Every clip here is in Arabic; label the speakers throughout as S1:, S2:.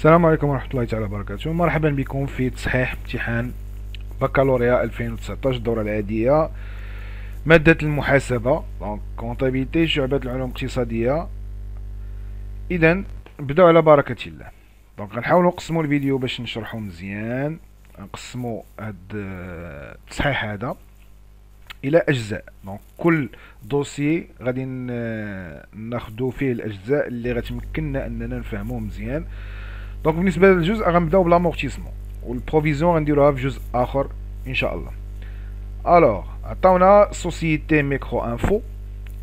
S1: السلام عليكم ورحمة الله تعالى وبركاته. مرحبا بكم في تصحيح امتحان بكالوريا 2019 الدورة العادية، مادة المحاسبة دونك كونتابيليتي، شعبة العلوم الاقتصادية. إذا نبداو على بركة الله. دونك غنحاولو نقسمو الفيديو باش نشرحو مزيان، نقسمو هاد التصحيح هذا إلى أجزاء. دونك كل دوسي غادي ناخدو فيه الأجزاء اللي غتمكننا أننا نفهموه مزيان. دونك بالنسبه للجزء غنبداو بلامورتيسمون، والبروفيزيون غنديروها في جزء اخر ان شاء الله. الوغ عطاونا société Micro Info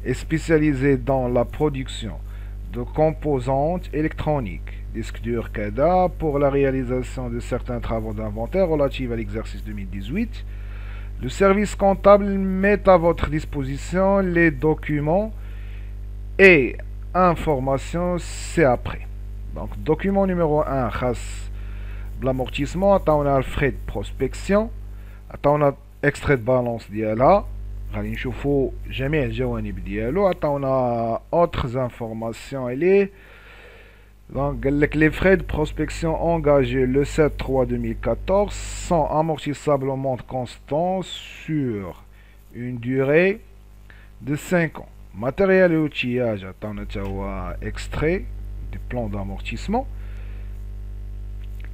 S1: est spécialisée dans la production de composantes électroniques, disques durs CADA, pour la réalisation de certains travaux d'inventaire relatifs à l'exercice 2018. Le service comptable met à votre disposition les documents et informations ci-après. Donc, document numéro 1 خاص بالامورتيسمون. عطاونا الفري دو بروسبكسيون، عطاونا اكستري دو بالونس ديالها، غادي نشوفو جميع الجوانب ديالو. عطاونا اوترز انفورماسيون عليه. دونك قالك لي فري دو بروسبكسيون engagés le 7/3/2014 sont amortissables au montant constant sur une durée de 5 ans. Matériel et outillage عطاونا تا هو اكستري دي بلان d'amortissement.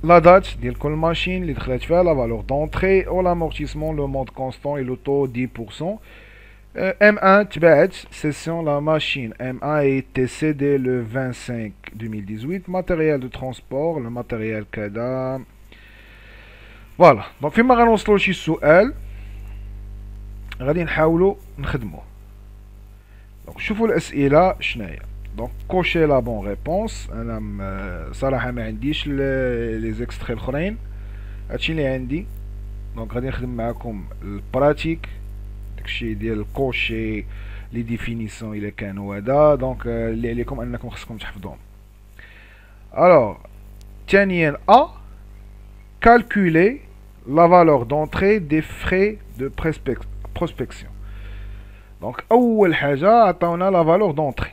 S1: La date ديال كل ماشين اللي دخلت فيها، la valeur d'entrée ou l'amortissement, le montant constant et le taux 10%. M1 تباعت session, la machine M1 a été cédée le 25/2018. Matériel de transport, le matériel CADA. فوالا. دونك فيما غنوصلو لشي سؤال غادي نحاولو نخدموه. دونك شوفوا الأسئلة شناهي. دونك كوشي لا بون ريبونس. انا صراحه ما عنديش لي زيكستري الاخرين، هادشي اللي عندي. دونك غادي نخدم معكم البراتيك، داكشي ديال كوشي لي ديفينيسيون الا كانوا هذا. دونك اللي عليكم انكم خصكم تحفظوهم. الوغ ثانيا ا كالكولي لا فالور دونطري دي فري دو بروسبكسيون. دونك اول حاجه عطاونا لا فالور دونطري،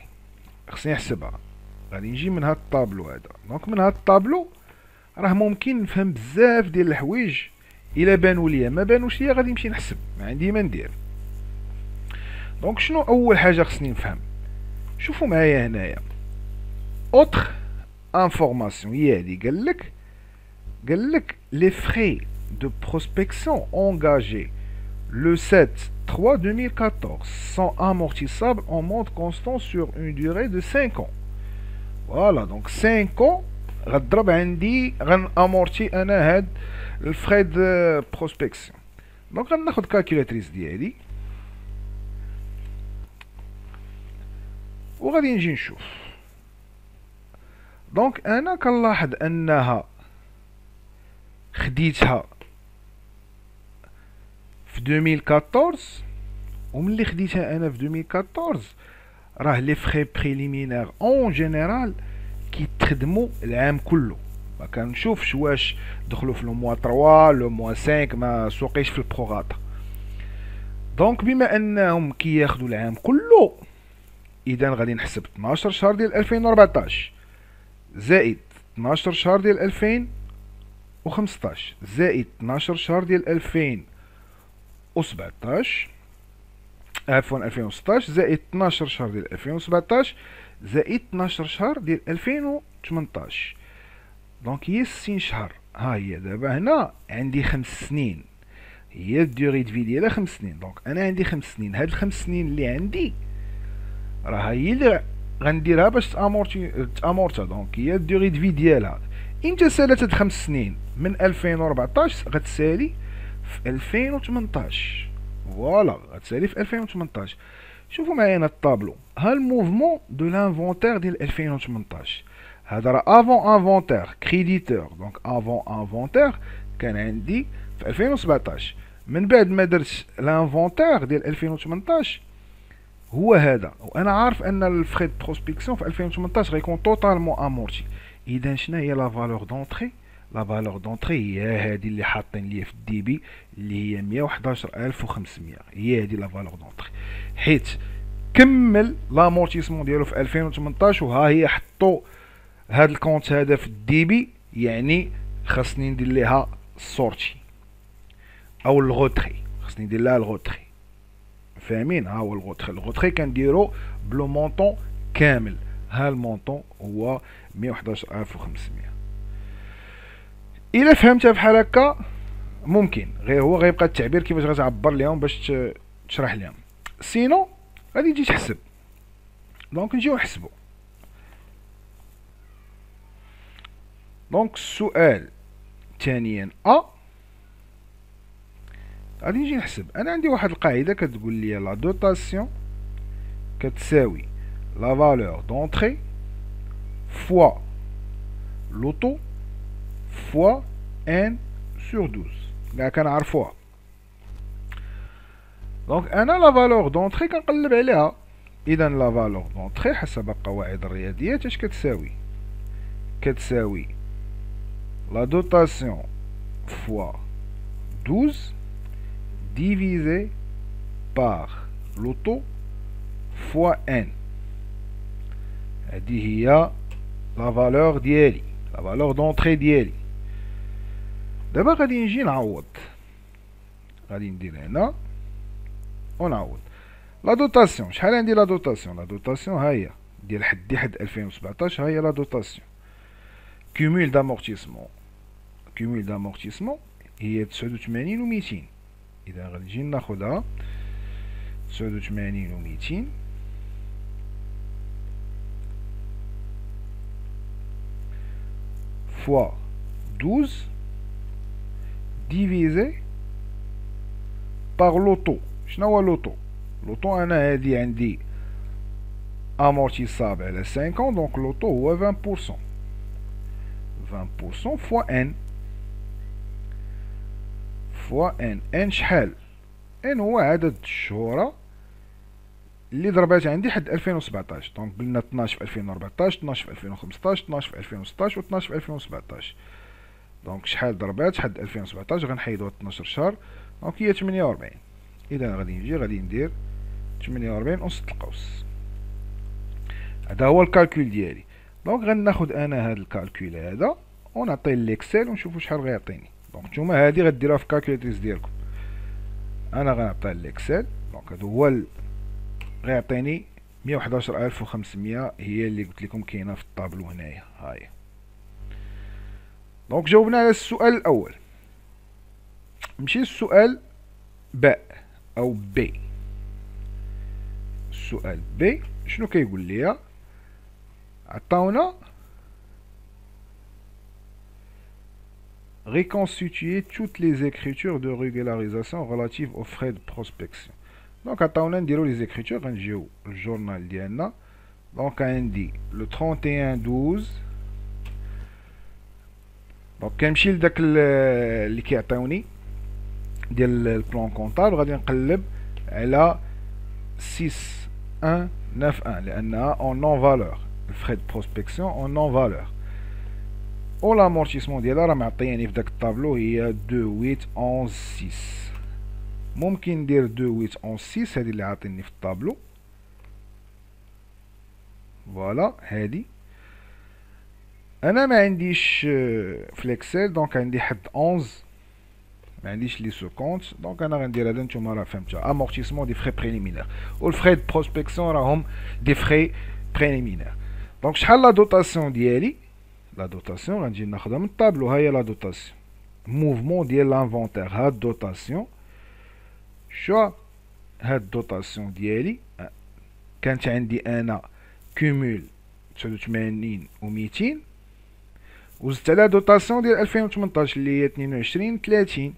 S1: خصني نحسبها. غادي نجي من هاد الطابلو هذا. دونك من هاد الطابلو راه ممكن نفهم بزاف ديال الحوايج. الا بانوا ليا ما بانوش ليا غادي نمشي نحسب، ما عندي ما ندير. دونك شنو اول حاجه خصني نفهم؟ شوفوا معايا هنايا اوتر انفورماسيون هي هادي. قالك لي فري دو بروسبكسيون engagés le 7/3/2014 sont amortissables en montant constant sur une durée de 5 ans. Voilà, donc 5 ans غضرب عندي غنامورتي انا هاد الفري دو بروسبكسيون. دونك غناخد كالكولاتريس ديالي وغادي نجي نشوف. دونك انا كنلاحظ انها خديتها في 2014، وملي خديتها انا في 2014 راه لي فري بريليمينير اون جينيرال كيتخدموا العام كله. ما كنشوفش واش دخلوا في لو موا 3 لو موا 5، ما سوقيش في البروغاتا. دونك بما انهم كياخدوا العام كله، اذا غادي نحسب 12 شهر ديال 2014 زائد 12 شهر ديال 2015 زائد 12 شهر ديال 2017 عفوا 2016 زائد 12 شهر ديال 2017 زائد 12 شهر ديال 2018. دونك هي 60 شهر. ها هي دابا هنا عندي 5 سنين، هي الديوري دو في ديالها 5 سنين. دونك انا عندي 5 سنين. هاد ال5 سنين اللي عندي راه هي اللي غنديرها باش تامورتا. دونك هي الديوري دو في ديالها. امتى سالات هاد 5 سنين؟ من 2014 غتسالي في 2018. فوالا غتسالي في 2018. شوفوا معايا هنا الطابلو. ها الموفمون دو لانفونتير ديال 2018. هذا راه افون انفونتير كريديتور. دونك افون انفونتير كان عندي في 2017. من بعد ما درت لانفونتير ديال 2018 هو هذا. وانا عارف ان الفري دو بروسبكسيون في 2018 غيكون توتالمون امورتي. اذا شنو هي لا فالور دونطري؟ لا فالور دونطري هي هذه اللي حاطين ليا في الديبي اللي هي 111500. هي هذه لا فالور دونطري، حيت كمل لامورتيسمون ديالو في 2018 وها هي حطوا هاد الكونت هذا في الديبي يعني خاصني ندير ليها سورتي او الغوتري، خاصني ندير لها الغوتري. فاهمين؟ ها هو الغوتري. الغوتري كنديرو بلو مونطون كامل. ها المونطون هو 111500. الا فهمتها بحال هكا ممكن، غير هو غيبقى التعبير كيفاش غتعبر ليهم باش تشرح لهم. سينو غادي تجي تحسب. دونك نجيو نحسبو. دونك السؤال ثانيا غادي نجي نحسب. انا عندي واحد القاعده كتقول لي لا دوتاسيون كتساوي لا فالور دونطري فوا لوطو فوا ان سور 12. كاع كنعرفوها. دونك انا لا فالور دونطري كنقلب عليها. اذا لا فالور دونطري حسب قواعد الرياضيات اش كتساوي؟ كتساوي لا دوتاسيون فوا 12 divisé par l'auto fois n. هذه هي لا فالور ديالي، لا فالور دونطري ديالي. دابا غادي نجي نعوض. غادي ندير هنا ونعوض. لا دوتاسيون شحال عندي؟ لا دوتاسيون ها هي ديال حد 2017. ها هي لا دوتاسيون كومول دامورتيسمون هي 89 و 200. إذا غادي نجي ناخدها 89 و 200 فوا 12 ديفيزي باغ لوطو. شنو هو لوطو؟ لوطو انا هادي عندي امورتيسابل على 50، دونك لوطو هو 20%. 20% فوا ان. فوا ان شحال؟ ان هو عدد الشهورة اللي ضربات عندي حد 2017. دونك قلنا 12 في 2014، 12 في 2015، 12 في 2016 و 12 في 2017. دونك شحال ضربات حد 2017؟ غنحيدو 12 شهر، دونك هي 48. اذا غادي ندير 48 أس القوس. هذا هو الكالكول ديالي. دونك غناخد انا هاد الكالكول هذا ونعطيه ليكسيل ونشوفو شحال غيعطيني. دونك نتوما هادي غديروها في الكالكوليتريس ديالكم. انا غنعطيها ليكسيل. دونك هذا هو غيعطيني 111500 هي اللي قلت لكم كاينه في الطابلو هنايا. هاهي. دونك جاوبنا على السؤال الاول. نمشي للسؤال باء او بي. السؤال بي شنو كيقول ليا؟ عطاونا reconstituer toutes les écritures de régularisation relatives aux frais de prospection. دونك عطاونا نديرو لي زيكريتور. غنجيو للجورنال ديالنا. دونك عندي لو 31/12. دونك كنمشي لداك اللي كيعطيوني ديال البلان كونطابل. غادي نقلب على 6191 لانها اون نون فالور. الفري دو بروسبكسيون اون نون فالور. و لامورتيسمون ديالها راه معطياني في داك الطابلو هي 2816. ممكن ندير 2816 هادي اللي عاطيني في الطابلو. فوالا هادي. انا ما عنديش في الاكسل، دونك عندي حد 11 ما عنديش لي سو كونت. دونك انا غندير هذا. نتوما راه فهمتوها. امورتيسمون دي فري بريليمينير و الفري دو بروسبكسيون راهم دي فري بريليمينير. دونك شحال لا دوطاسيون ديالي؟ لا دوطاسيون غنجي ناخدها من الطابلو. ها هي لا دوطاسيون موفمون ديال لانفونتير. هاد دوطاسيون شو هاد دوطاسيون ديالي كانت عندي انا كومول 89 و 200 وزدت على دوطاسيون ديال 2018 اللي هي 22 300.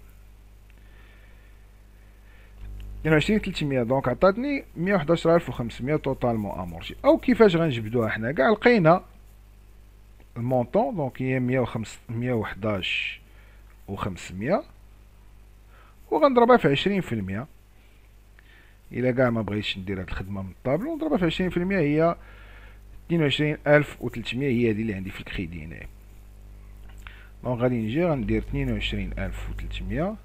S1: دونك عطاتني 111500 توتالمون امورتي. او كيفاش غنجبدوها حنا كاع؟ لقينا المونطون دونك هي 111 و 500 وغنضربها في 20%. الا كاع ما بغيتش ندير هاد الخدمه من الطابلو نضربها في 20% هي 22300. هي هادي اللي عندي في الكريدي هنايا. دونك غادي نجي غندير 22300.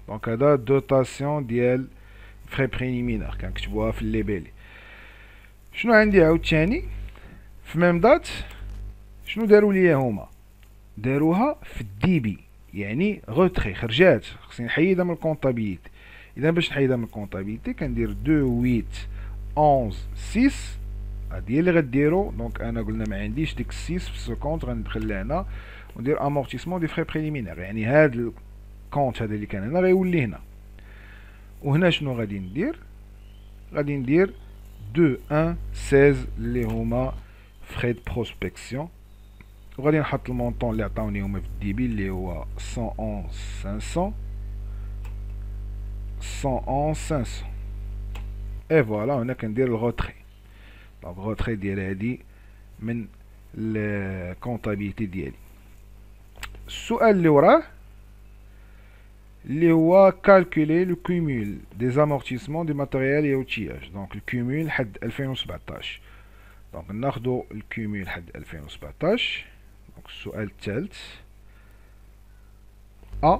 S1: دونك هذا دوطاسيون ديال فري بريليمينير كنكتبوها في الليبيلي. شنو عندي عاوتاني في ميم دات؟ شنو داروا ليا هما؟ داروها في الدي بي، يعني غوتخي، خرجات، خصني نحيدها من الكونطابيليتي. اذا باش نحيدها من الكونطابيليتي كندير 2 8 11 6، هادي هي اللي غديرو. دونك انا قلنا ما عنديش ديك 6 في السكونت، غندخل لهنا وندير امورتيسمون دي فري بريليمينير، يعني هاد الكونت هذا اللي كان هنا غيولي هنا. وهنا شنو غادي ندير؟ غادي ندير 2 1 16 اللي هما فري دو بروسبكسيون، وغادي نحط المونطون اللي عطاوني هما في الدي بي اللي هو 111 500 111 500. اي فوالا، هنا كندير الغوتري. دونك الغوتري ديال هادي من الكونطابيليتي ديالي. السؤال اللي وراه اللي هو calculer le cumul des amortissements du matériel et outillage. دونك الكومول حد 2017. دونك ناخدو الكومول حد 2017. دونك السؤال الثالث A.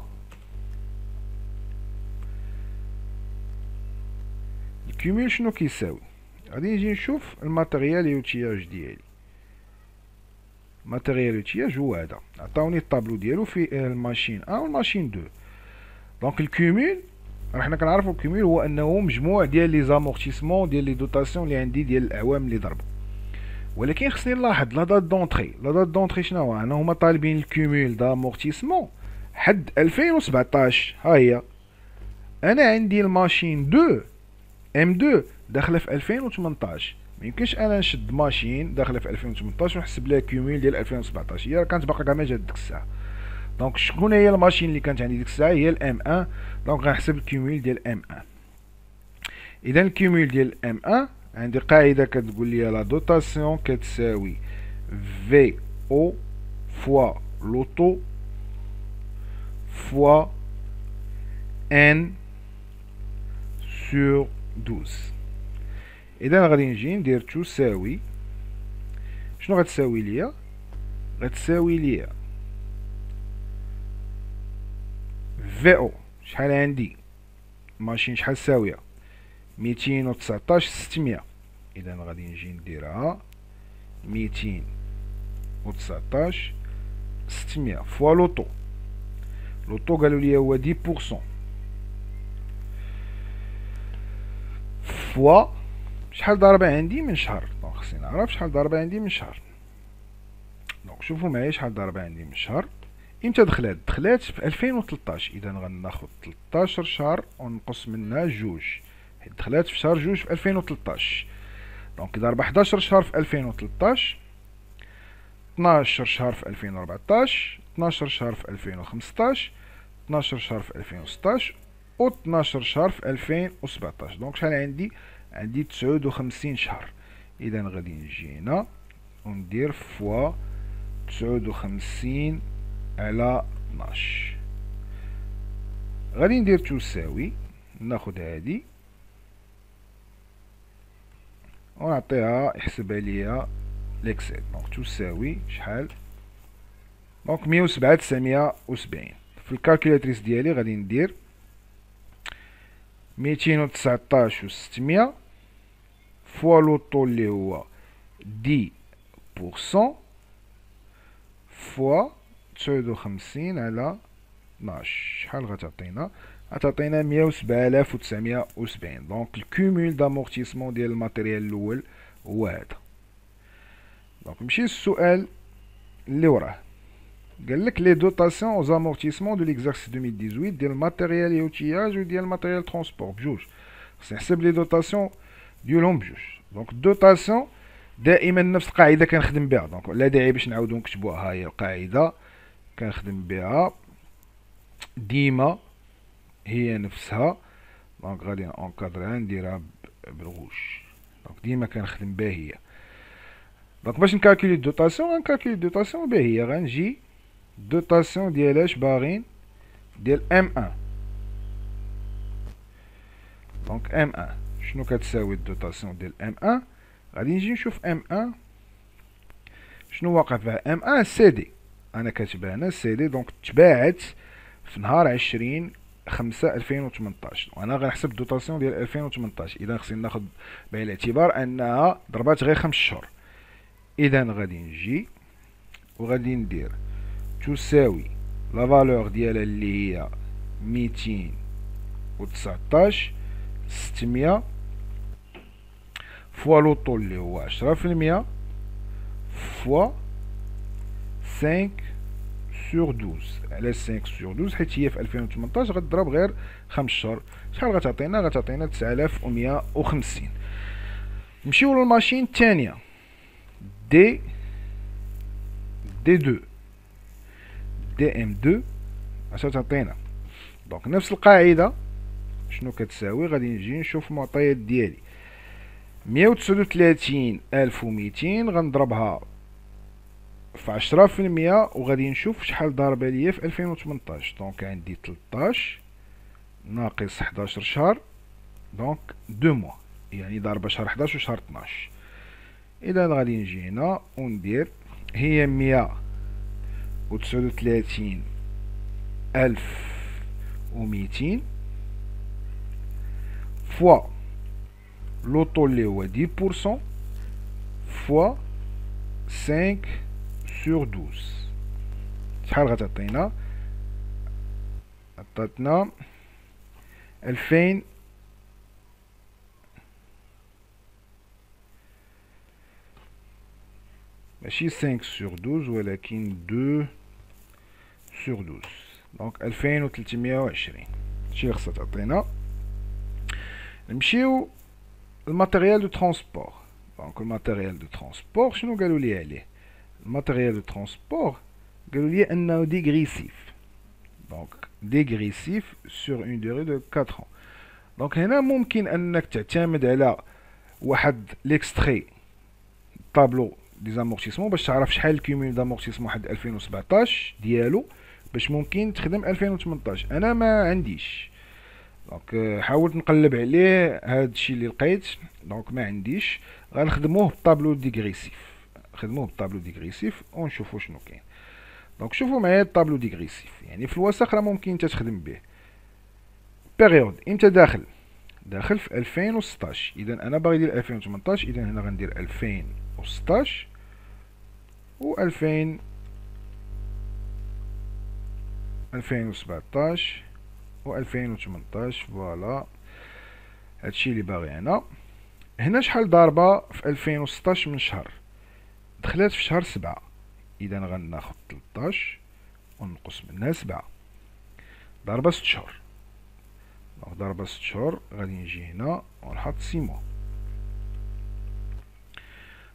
S1: الكومول شنو كيساوي؟ غادي نجي نشوف الماتيريال اي اوتياج ديالي. الماتيريال اوتياج هو هذا، عطاوني الطابلو ديالو في الماشين 1 والماشين 2. دونك الكومول حنا كنعرفو الكومول هو انه مجموع ديال لي زامورتيسمون ديال لي دوطاسيون اللي عندي ديال الاعوام اللي ضربوا. ولكن خصني نلاحظ لا دات دونطري. لا دات دونطري شنو هو؟ انا هما طالبين الكومول دامورتيسمون حد 2017. ها هي انا عندي الماشين 2 ام 2 داخله في 2018. ميمكنش انا نشد ماشين داخله في 2018 ونحسب لها كومول ديال 2017، هي كانت باقا كاع ما جات ديك الساعه. دونك شكون هي الماشين اللي كانت عندي ديك الساعه؟ هي الام 1. دونك غنحسب الكومول ديال ام 1. اذا الكومول ديال ام 1 عندي قاعده كتقول لي لا دوطاسيون كتساوي في او فوا لوطو فوا ان سور 12. اذا غادي نجي ندير تساوي، شنو غتساوي ليا؟ غتساوي ليا في او شحال عندي؟ ماشين شحال ساويه؟ 219 600. اذا غادي نجي نديرها 219 600 فوا لوطو. لوطو قالوا لي هو 10% فوا شحال ضاربه عندي من شهر. دونك خصني نعرف شحال ضاربه عندي من شهر. دونك شوفوا معايا شحال ضاربه عندي من شهر. امتى دخلات؟ دخلات في 2013. اذا غناخد 13 شهر ونقص منها جوج، حيت دخلات في شهر جوج في 2013. دونك ضاربه 11 شهر في 2013، 12 شهر في 2014، 12 شهر في 2015، 12 شهر في 2016 و 12 شهر في 2017. دونك شحال عندي؟ عندي 59 شهر. اذا غادي نجي هنا وندير فوا 59 على 12. غادي ندير تساوي، ناخد هادي ونعطيها يحسبها ليا ليكسيل. دونك تساوي شحال؟ دونك 107 970. في الكالكولاتريس ديالي غادي ندير 219 و 600 فوا لوطو اللي هو 10% فوا 59 على 12. شحال غتعطينا؟ غتعطينا 107970. دونك الكومول دامورتيسمون ديال الماتيريال الاول هو هذا. دونك نمشي للسؤال اللي وراه. قال لك لي دوطاسيون aux amortissements de l'exercice 2018 ديال الماتيريال اي اوتياج وديال الماتيريال ترونسبور بجوج. خصني نحسب لي دوطاسيون ديالهم بجوج. دونك الدوطاسيون دائما نفس القاعده كنخدم بها. دونك لا داعي باش نعاودو نكتبوها، ها هي القاعده كنخدم بها ديما هي نفسها. دونك غادي نكادرها نديرها بالغوش. دونك ديما كنخدم بها هي. دونك باش نكالكولي الدوطاسيون غنكالكولي الدوطاسيون بها هي. غنجي الدوطاسيون ديال اش باغين؟ ديال ام 1. دونك ام 1 شنو كتساوي الدوطاسيون ديال ام 1؟ غادي نجي نشوف ام 1 شنو واقع فيها. ام 1 سي دي، انا كاتبها هنا سي دي. دونك تباعت في نهار 20/5/2018. وانا غنحسب الدوطاسيون ديال 2018. اذا خصني ناخد بعين الاعتبار انها ضربات غير 5 شهور. اذا غادي نجي وغادي ندير تساوي لا فالور ديالها اللي هي 219 600 فوا لوطو اللي هو 10% فوا 5 سور 12. علاش 5 سور 12؟ حيت هي في 2018 غتضرب غير 5 شهور. شحال غتعطينا؟ غتعطينا 9150. نمشيو للماشين الثانيه دي 2 دي ام 2 اش تعطينا؟ دونك نفس القاعده. شنو كتساوي؟ غادي نجي نشوف المعطيات ديالي 139200 غنضربها في 10% وغادي نشوف شحال ضاربه ليا في 2018. دونك عندي 13 ناقص 11 شهر، دونك 2 موا، يعني ضاربه شهر 11 وشهر 12. اذا غادي نجي هنا وندير هي 139200 فوا لوطو اللي هو 10% فوا 5 سور 12. شحال غتعطينا؟ عطاتنا 2000 ماشي 5 سور 12 ولكن 2 سور 12. دونك 2320 هادشي اللي خصها تعطينا. نمشيو الماتيريال دو ترونسبور. دونك الماتيريال دو ترونسبور شنو قالوا لي عليه؟ الماتيريال دو ترونسبور قالوا لي انه ديغريسيف. دونك ديغريسيف سور اون دوري دو 4 ans. دونك هنا ممكن انك تعتمد على واحد ليكستري طابلو دي زامورتيسمون باش تعرف شحال الكيميل دامورتيسمون حد 2017 ديالو باش ممكن تخدم 2018. انا ما عنديش، دونك حاولت نقلب عليه هادشي اللي لقيت، دونك ما عنديش. غنخدموه بالطابلو ديغريسيف، نخدموه بالطابلو ديغريسيف ونشوفوا شنو كاين. دونك شوفوا معايا الطابلو ديغريسيف، يعني في الوسط راه ممكن انت تخدم به. بيريود امتى داخل في 2016. اذا انا باغي ندير 2018، اذا هنا غندير 2016 و 2017 و 2018. فوالا هادشي اللي باغي انا. هنا شحال ضاربه في 2016 من شهر؟ دخلات في شهر 7. اذا غناخد 13 ونقص منها 7، ضاربه 6 شهور. دونك ضاربه 6 شهور غادي نجي هنا ونحط 6 موا.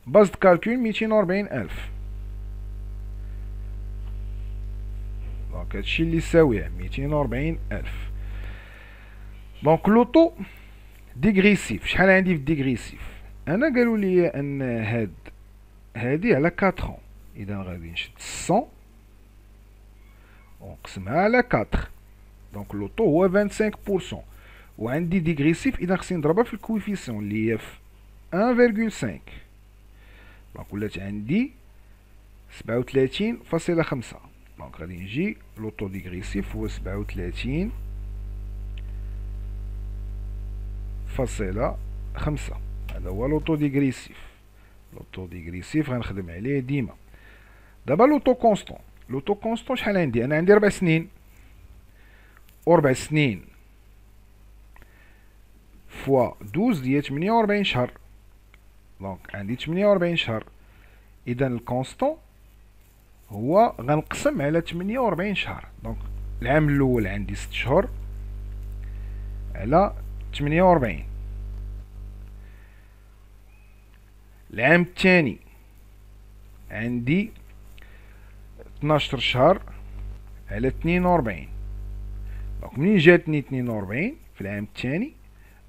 S1: باز د كالكول 240000. دونك هادشي اللي يساويه 240000. دونك لوطو ديغريسيف شحال عندي في الديغريسيف؟ انا قالوا لي ان هادي على 4 ans. اذا غادي نشد 100 ونقسمها على 4. دونك لوطو هو 25% وعندي ديغريسيف، اذا خصني نضربها في الكويفيسيون اللي هي في 1.5. دونك ولات عندي 37.5. دونك غادي نجي لوطو ديغريسيف هو 37.5. هذا هو لوطو ديغريسيف. لوطو ديغريسيف غنخدم عليه ديما. دابا لوطو كونستون. لوطو كونستون شحال عندي؟ انا عندي 4 سنين، و 4 سنين فوا 12 هي 48 شهر. دونك عندي 48 شهر. اذا الكونستون هو غنقسم على 48 شهر. دونك العام الاول عندي 6 شهور على 48. العام الثاني عندي 12 شهر على 42. دونك منين جاتني 42 في العام الثاني،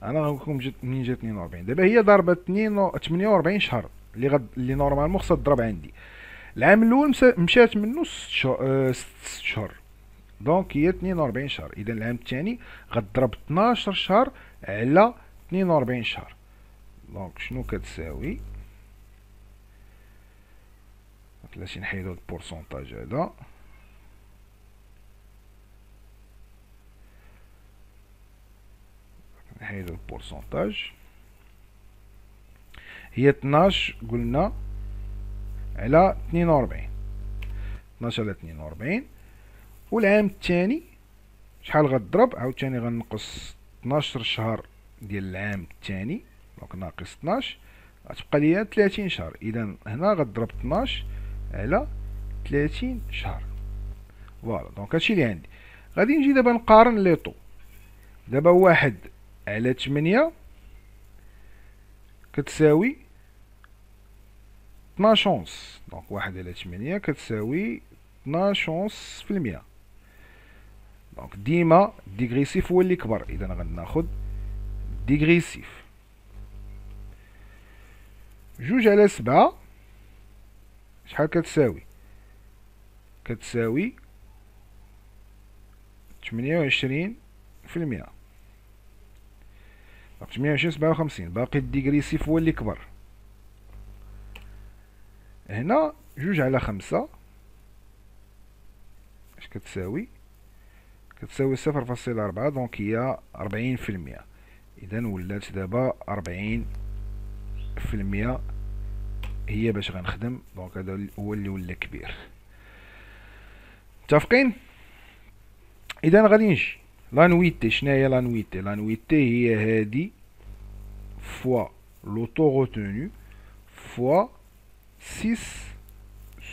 S1: انا غنقولكم منين جات 42. دابا هي ضربه 48 شهر اللي نورمالمون خصها تضرب عندي. العام الاول مشات منه 6 شهور، دونك هي 42 شهر. اذا العام الثاني غتضرب 12 شهر على 42 شهر. دونك شنو كتساوي؟ بلاتي نحيدو البورسونتاج هذا، نحيدو البورسونتاج. هي 12 قلنا على 42. 12 على 42. والعام الثاني شحال غضرب؟ عاوتاني غنقص 12 شهر ديال العام الثاني، دونك ناقص 12 غتبقى ليا 30 شهر. اذا هنا غضرب 12 على 30 شهر. فوالا دونك هادشي اللي عندي. غادي نجي دابا نقارن لي طو. دابا 1 على 8 كتساوي 12 اونص، دونك 1 على 8 كتساوي 12 اونص في المية. دونك ديما ديغريسيف هو اللي كبر، اذا غناخد ديغريسيف. 2 على 7 شحال كتساوي؟ كتساوي 28 في المية. دونك 28 57، باقي الديغريسيف هو اللي كبر. هنا 2 على 5 اش كتساوي؟ كتساوي 0.4، دونك هي 40%. اذا ولات دابا 40% هي باش غنخدم. دونك هذا هو اللي ولا كبير. متفقين؟ اذا غادي نجي لانويتي. شناهي لانويتي؟ لانويتي هي هادي فوا لو طو روتونو فوا 6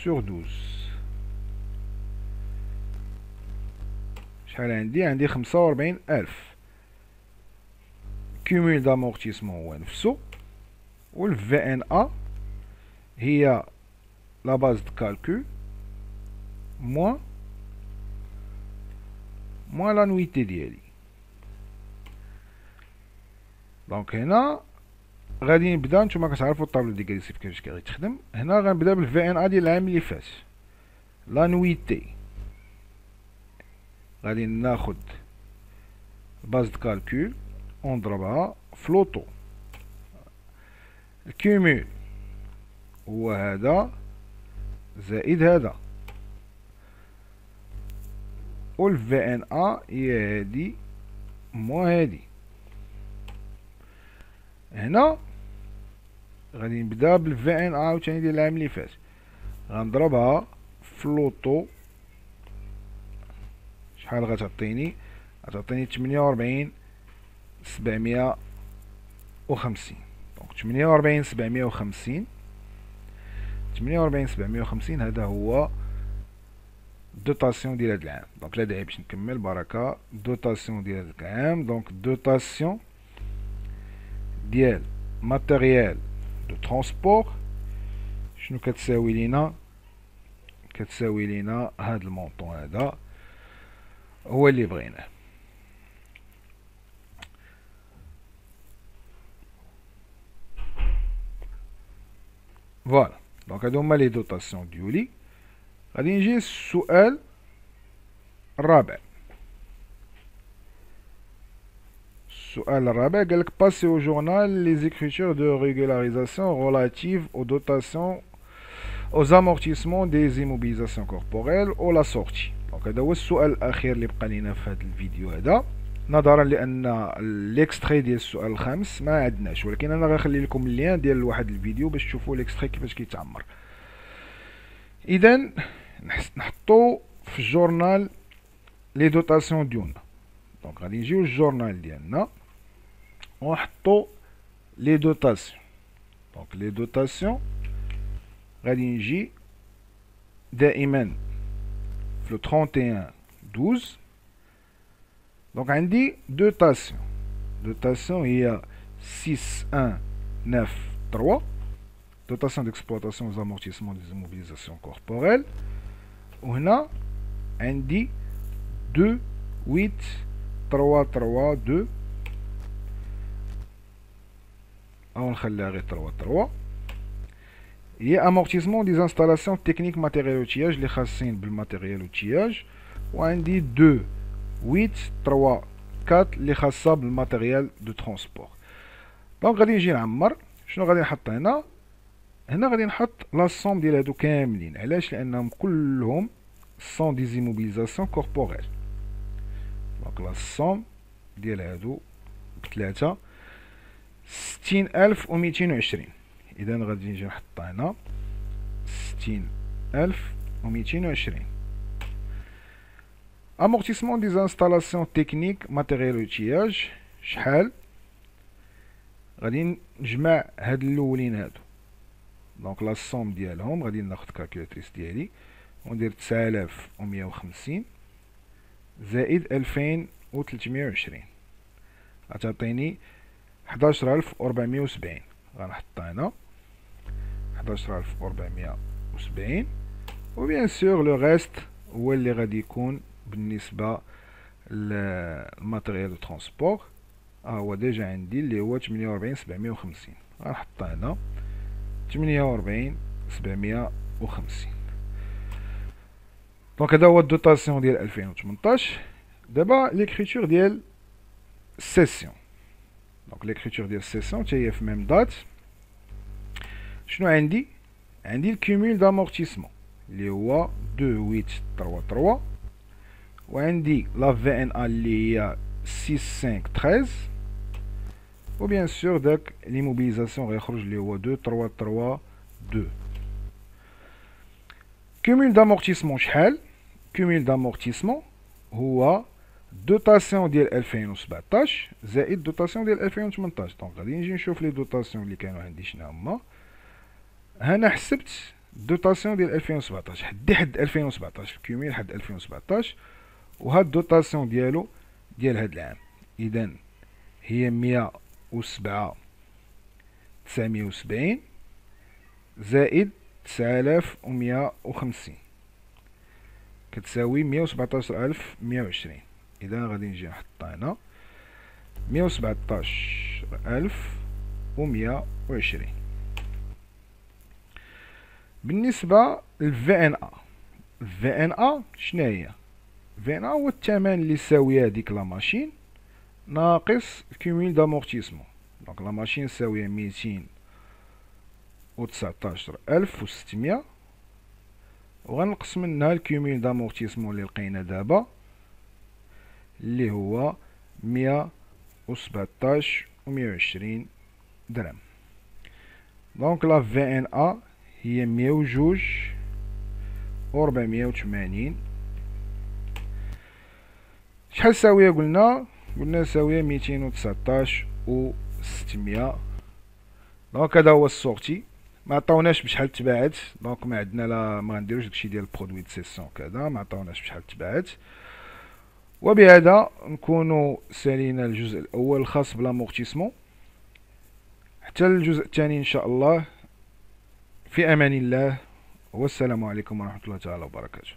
S1: sur 12. شحال عندي؟ عندي 45,000. كومول دامورتيسمون هو نفسو، و الفي ان ا هي لا باز دو كالكول موان لانويتي ديالي. دونك هنا غادي نبدا. نتوما كتعرفوا الطابلو ديغريسيف كيفاش كيتخدم. هنا غنبدا بالفي ان ا ديال العام اللي فات. لانويتي غادي ناخد باز دو كالكول ونضربها في لوطو. الكيمول هو هذا زائد هذا، و الفي ان ا هي هادي مو هادي. هنا غادي نبدا بالفي ان ا عاوتاني ديال العام اللي فات، غنضربها في لوطو. شحال غتعطيني؟ غتعطيني 48,750. دونك 48,750 48,750 هذا هو دوتاسيون ديال هاد العام. دونك لا داعي باش نكمل بركه. دوتاسيون ديال هاد العام، دونك دوتاسيون ديال ماتيريال دو ترونسبور شنو كتساوي لينا؟ كتساوي لينا هاد المونطون هذا هو اللي بغيناه. فوالا دونك هادو هما لي دوطاسيون ديولي. غادي نجي للسؤال الرابع. السؤال الرابع قالك باسي au journal les écritures de régularisation relatives aux dotations aux amortissements des immobilisations corporelles ou la sortie. دونك هذا هو السؤال الاخير اللي بقى لينا في هذا الفيديو هذا، نظرا لان ليكستري ديال السؤال الخامس ما عندناش، ولكن انا غنخلي لكم اللين ديال واحد الفيديو باش تشوفوا ليكستري كيفاش كيتعمر. اذا نحطو في الجورنال لي دوطاسيون ديالنا. دونك غادي نجيو للجورنال ديالنا ونحطو لي دوطاسيون. دونك لي دوطاسيون غادي نجي دائما في 31/12. دونك عندي دوطاسيون. دوطاسيون هي 6193 dotation d'exploitation aux amortissements des immobilisations corporelles. وهنا عندي 28332 او نخليها غير 33 هي امورتيسمون دي انستالاسيون تكنيك ماتيريال اوتياج اللي خاصين بالماتيريال اوتياج، وعندي 2834 اللي خاصه بالماتيريال دو ترونسبور. دونك غادي نجي نعمر. شنو غادي نحط هنا؟ هنا غادي نحط لا سوم ديال هادو كاملين. علاش؟ لانهم كلهم سون دي زيموبيليزاسيون كوربوريل. دونك لا سوم ديال هادو بثلاثة 60,220. اذا غادي نجي نحط هنا 60,220. و220. امورتيسمون دي انستالاسيون تكنيك ماتيريال اوتياج شحال؟ غادي نجمع هاد الاولين هادو، دونك لا سوم ديالهم غادي ناخد كالكولاتريس ديالي وندير 9150 زائد 2320 غتعطيني 11470. غنحط هنا 11470 وبيان سور لو ريست هو اللي غادي يكون بالنسبه للماتيريال دو ترونسبور. هو ديجا عندي اللي هو 48750. غنحط هنا 48750. دونك هذا هو الدوتاسيون ديال 2018. دابا ليكريتور ديال السيسيون. دونك ليكريتور ديال السيسيون حتى هي في ميم دات. شنو عندي؟ عندي الكومول دامورتيسمون اللي هو 2833 وعندي لا في ان ا اللي هي 6513 وبيان سور داك ليموبيليزاسيون غيخرج اللي هو 2332. كومول دامورتيسمون شحال؟ كومول دامورتيسمون هو دوتاسيون ديال 2017 زائد دوتاسيون ديال 2018. دونك غادي نجي نشوف لي دوتاسيون اللي كانوا عندي شنو هما. هنا حسبت دوتاسيون ديال 2017 حد 2017 الكوميل حد 2017 وهاد الدوتاسيون ديالو ديال هاد العام. اذا هي 107 970 زائد 9150 كتساوي 117120. اذا غادي نجي نحط هنا 117120. بالنسبه للفي ان ا، في ان ا شنو هي؟ في ان ا هو الثمن اللي ساويه هذيك لا ماشين ناقص الكومول دامورتيسمون. دونك لا ماشين ساويه 219600 وغنقص منها الكومول دامورتيسمون اللي لقينا دابا اللي هو 117 و120 درهم. دونك لا في ان ا هي 102 و480. شحال ساويه؟ قلنا ساويه 219 و600. دونك هذا هو السورتي. ما عطاوناش بشحال تباعت، دونك ما عندنا لا ما غنديروش داكشي ديال البرودوي دو سيسيون كذا، ما عطاوناش بشحال تباعت. وبهذا نكونوا سالينا الجزء الاول الخاص بالامورتيسمون. حتى الجزء الثاني ان شاء الله. في امان الله والسلام عليكم ورحمه الله تعالى وبركاته.